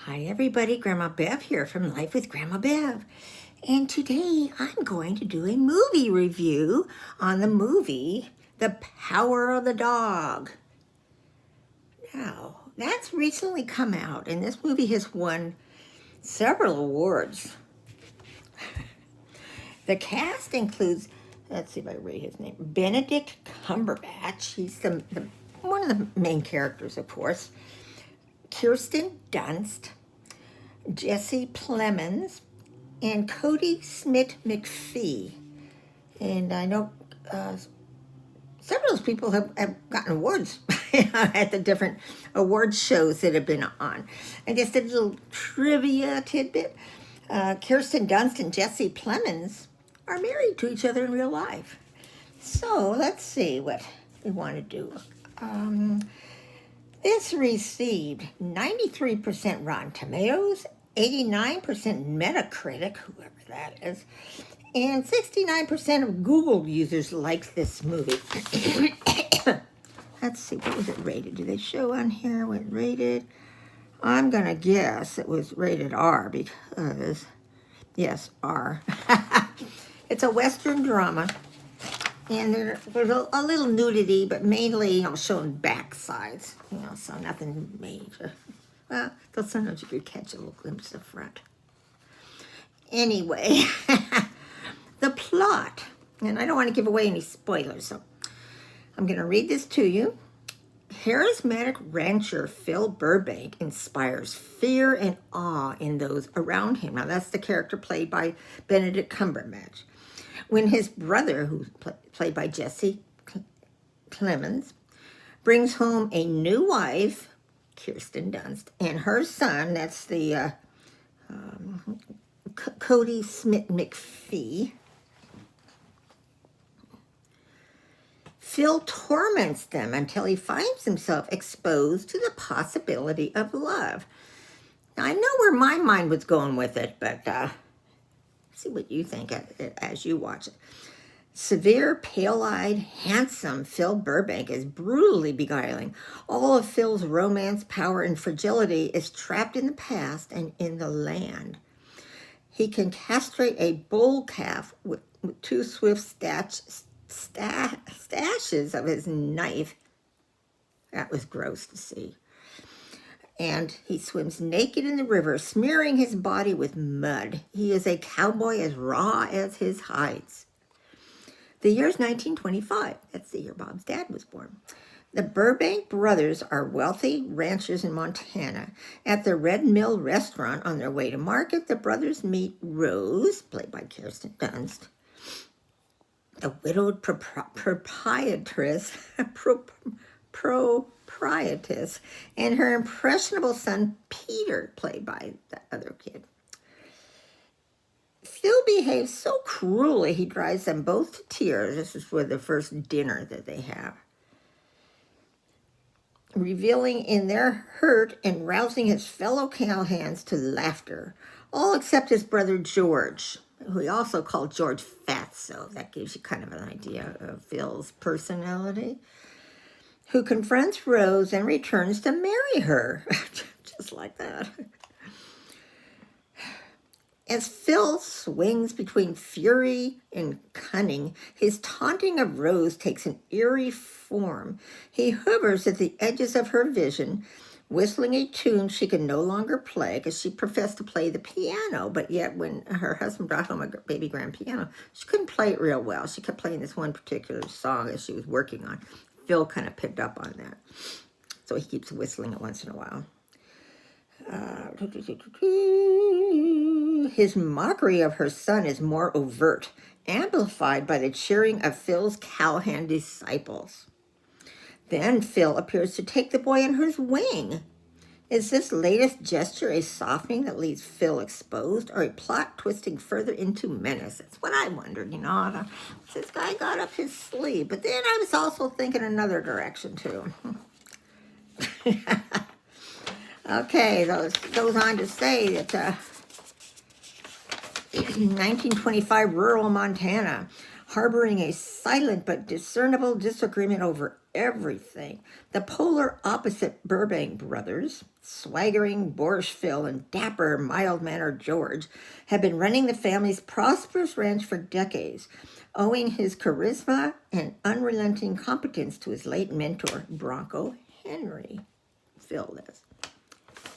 Hi everybody, Grandma Bev here from Life with Grandma Bev. And today I'm going to do a movie review on the movie The Power of the Dog. Now, that's recently come out and this movie has won several awards. The cast includes, let's see if I read his name, Benedict Cumberbatch. He's one of the main characters, of course. Kirsten Dunst, Jessie Plemons, and Kodi Smit-McPhee. And I know several of those people have gotten awards at the different award shows that have been on. And just a little trivia tidbit. Kirsten Dunst and Jessie Plemons are married to each other in real life. So let's see what we want to do. This received 93% Rotten Tomatoes, 89% Metacritic, whoever that is, and 69% of Google users liked this movie. Let's see, what was it rated? Do they show on here what it rated? I'm going to guess it was rated R because, yes, R. It's a Western drama. And there's a little nudity, but mainly, showing back sides, so nothing major. Well, though sometimes you could catch a little glimpse of the front. Anyway, the plot, and I don't want to give away any spoilers, so I'm going to read this to you. Charismatic rancher Phil Burbank inspires fear and awe in those around him. Now, that's the character played by Benedict Cumberbatch. When his brother, who's played by Jessie Plemons, brings home a new wife, Kirsten Dunst, and her son, that's the Kodi Smit-McPhee, Phil torments them until he finds himself exposed to the possibility of love. Now, I know where my mind was going with it, but see what you think as you watch it. Severe, pale-eyed, handsome Phil Burbank is brutally beguiling. All of Phil's romance, power, and fragility is trapped in the past and in the land. He can castrate a bull calf with two swift stashes of his knife. That was gross to see. And he swims naked in the river, smearing his body with mud. He is a cowboy as raw as his hides. The year is 1925. That's the year Bob's dad was born. The Burbank brothers are wealthy ranchers in Montana. At the Red Mill restaurant on their way to market, the brothers meet Rose, played by Kirsten Dunst, the widowed proprietress, and her impressionable son, Peter, played by the other kid. Phil behaves so cruelly, he drives them both to tears. This is for the first dinner that they have, revealing in their hurt and rousing his fellow cowhands to laughter, all except his brother George, who he also called George Fatso. That gives you kind of an idea of Phil's personality, who confronts Rose and returns to marry her. Just like that. As Phil swings between fury and cunning, his taunting of Rose takes an eerie form. He hovers at the edges of her vision, whistling a tune she can no longer play because she professed to play the piano, but yet when her husband brought home a baby grand piano, she couldn't play it real well. She kept playing this one particular song that she was working on. Phil kind of picked up on that. So he keeps whistling it once in a while. His mockery of her son is more overt, amplified by the cheering of Phil's cowhand disciples. Then Phil appears to take the boy under his wing. Is this latest gesture a softening that leaves Phil exposed, or a plot twisting further into menace? That's what I wondered, This guy got up his sleeve, but then I was also thinking another direction, too. Okay, goes on to say that 1925 rural Montana, harboring a silent but discernible disagreement over everything. The polar opposite Burbank brothers, swaggering boorish Phil and dapper, mild-mannered George, have been running the family's prosperous ranch for decades, owing his charisma and unrelenting competence to his late mentor, Bronco Henry. Phil does.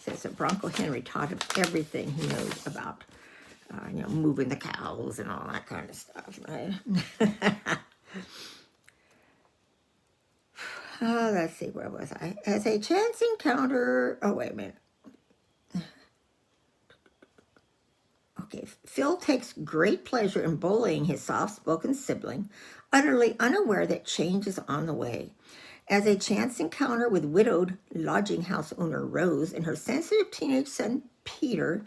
Says that Bronco Henry taught him everything he knows about, moving the cows and all that kind of stuff, right? Let's see, where was I? As a chance encounter, oh, wait a minute. Okay, Phil takes great pleasure in bullying his soft-spoken sibling, utterly unaware that change is on the way. As a chance encounter with widowed lodging house owner Rose and her sensitive teenage son Peter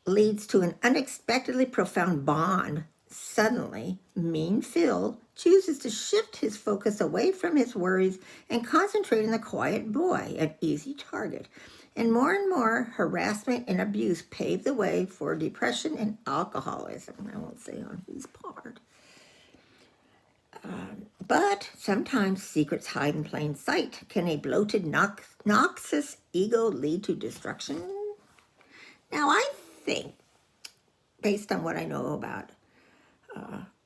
leads to an unexpectedly profound bond, suddenly, mean Phil chooses to shift his focus away from his worries and concentrate on the quiet boy, an easy target. And more harassment and abuse pave the way for depression and alcoholism. I won't say on whose part. But sometimes secrets hide in plain sight. Can a bloated, noxious ego lead to destruction? Now, I think, based on what I know about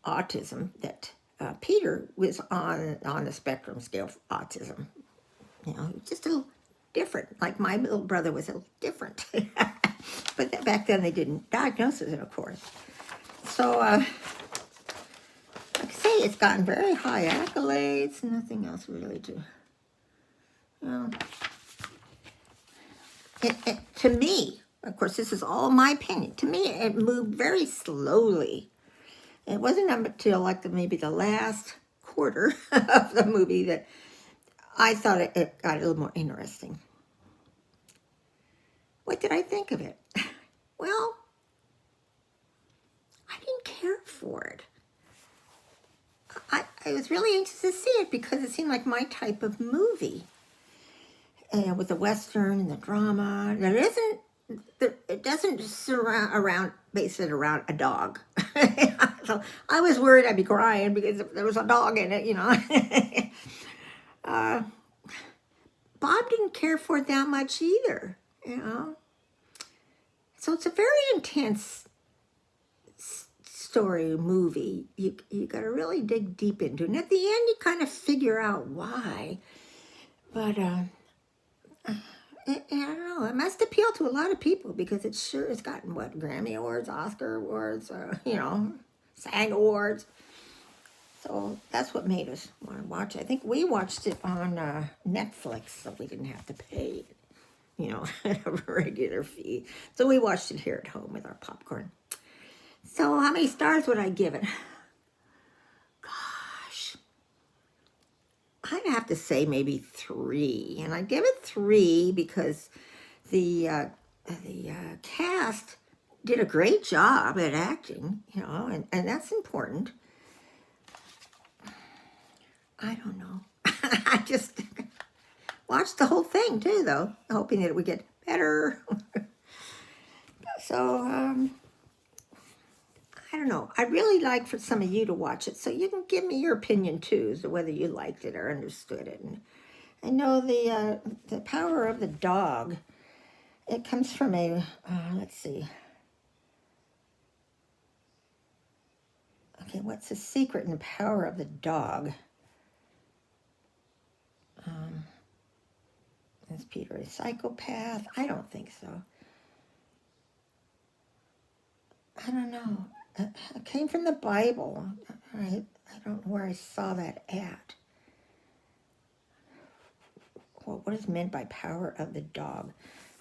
autism, that Peter was on the spectrum scale of autism. Just a little different. Like my little brother was a little different. But back then they didn't diagnose it, of course. So, like I say, it's gotten very high accolades. Nothing else really to... to me, of course, this is all my opinion. To me, it moved very slowly. It wasn't until maybe the last quarter of the movie that I thought it got a little more interesting. What did I think of it? Well, I didn't care for it. I was really anxious to see it because it seemed like my type of movie. And with the Western and the drama, it doesn't base it around a dog. So I was worried I'd be crying because there was a dog in it, Bob didn't care for it that much either, So it's a very intense story, movie. You got to really dig deep into it. And at the end, you kind of figure out why. But, I don't know. It must appeal to a lot of people because it sure has gotten, Grammy Awards, Oscar Awards, SAG Awards. So that's what made us want to watch it. I think we watched it on Netflix, so we didn't have to pay, a regular fee. So we watched it here at home with our popcorn. So how many stars would I give it? Gosh. I'd have to say maybe 3. And I give it 3 because the cast did a great job at acting, and that's important. I don't know. I just watched the whole thing too, though, hoping that it would get better. So, I don't know. I'd really like for some of you to watch it so you can give me your opinion too as to whether you liked it or understood it. And I know the power of the dog, it comes from let's see. Okay, what's the secret in the power of the dog? Is Peter a psychopath? I don't think so. I don't know. It came from the Bible. I don't know where I saw that at. Well, what is meant by power of the dog?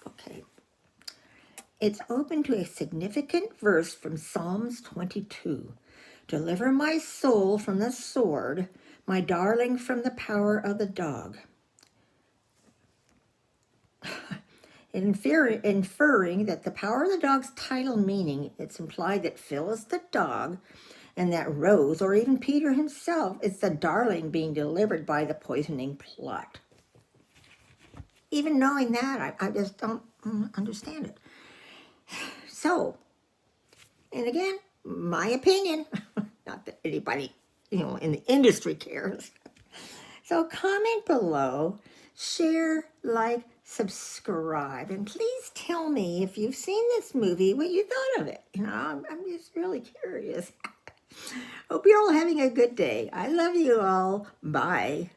Okay. It's open to a significant verse from Psalms 22. Deliver my soul from the sword, my darling from the power of the dog. Inferring that the power of the dog's title meaning, it's implied that Phil is the dog and that Rose, or even Peter himself, is the darling being delivered by the poisoning plot. Even knowing that, I just don't understand it. So, and again, my opinion, not that anybody, in the industry cares. So comment below, share, like, subscribe, and please tell me if you've seen this movie, what you thought of it. I'm just really curious. Hope you're all having a good day. I love you all. Bye.